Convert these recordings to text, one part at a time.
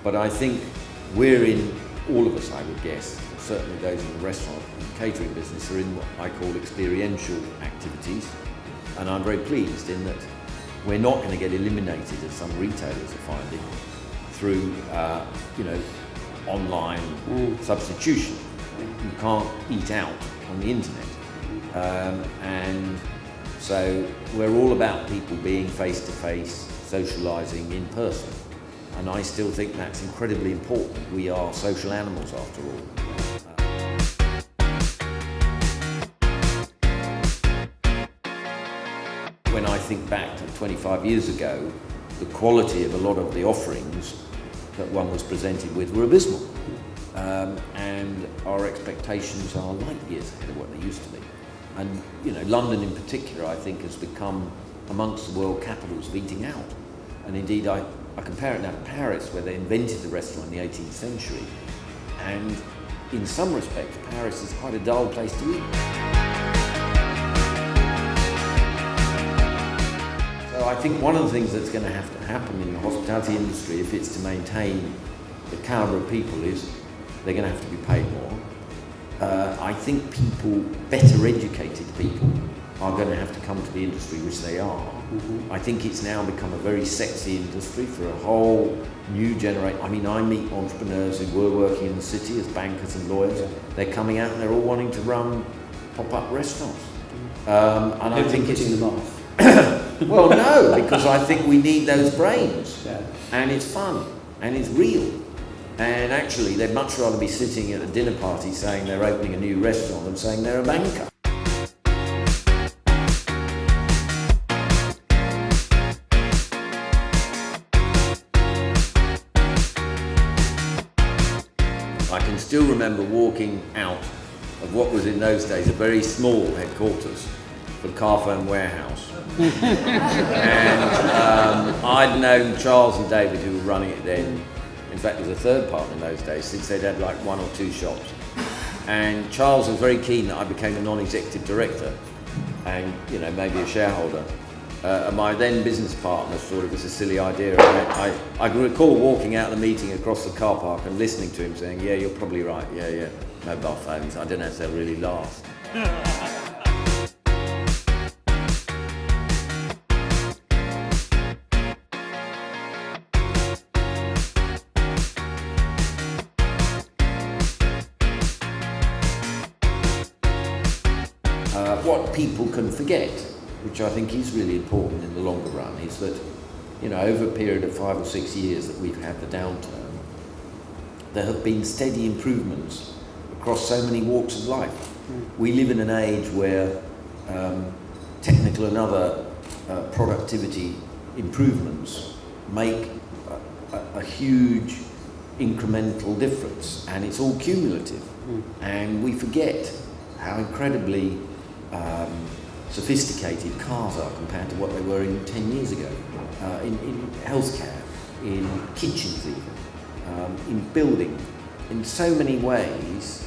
But I think we're in, all of us I would guess, certainly those in the restaurant and catering business are in what I call experiential activities. And I'm very pleased in that we're not going to get eliminated, as some retailers are finding, through online substitution. You can't eat out on the internet. And so we're all about people being face-to-face, socialising in person. And I still think that's incredibly important. We are social animals after all. When I think back to 25 years ago, the quality of a lot of the offerings that one was presented with were abysmal. And our expectations are light years ahead of what they used to be. And London in particular, I think, has become amongst the world capitals of eating out. And indeed, I compare it now to Paris, where they invented the restaurant in the 18th century. And in some respects, Paris is quite a dull place to eat. So I think one of the things that's going to have to happen in the hospitality industry, if it's to maintain the calibre of people, is they're going to have to be paid more. I think people, better educated people, are going to have to come to the industry, which they are. Mm-hmm. I think it's now become a very sexy industry for a whole new generation. I mean, I meet entrepreneurs who were working in the city as bankers and lawyers. Yeah. They're coming out and they're all wanting to run pop-up restaurants. And I think it's them off. Well, no, because I think we need those brains. Yeah. And it's fun and it's real. And actually, they'd much rather be sitting at a dinner party saying they're opening a new restaurant than saying they're a banker. I can still remember walking out of what was in those days a very small headquarters for Carphone Warehouse. And I'd known Charles and David, who were running it then. In fact, there was a third partner in those days, since they'd had like one or two shops. And Charles was very keen that I became a non-executive director and, maybe a shareholder. And my then business partner thought it was a silly idea. I can recall walking out of the meeting across the car park and listening to him saying, yeah, you're probably right, yeah, mobile phones, I don't know if they'll really last. What people can forget, which I think is really important in the longer run, is that, over a period of 5 or 6 years that we've had the downturn, there have been steady improvements across so many walks of life. We live in an age where technical and other productivity improvements make a huge incremental difference, and it's all cumulative. And we forget how incredibly sophisticated cars are compared to what they were in 10 years ago, in healthcare, in kitchens even, in building. In so many ways,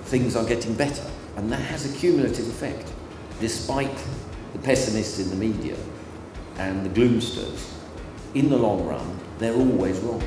things are getting better, and that has a cumulative effect. Despite the pessimists in the media and the gloomsters, in the long run, they're always wrong.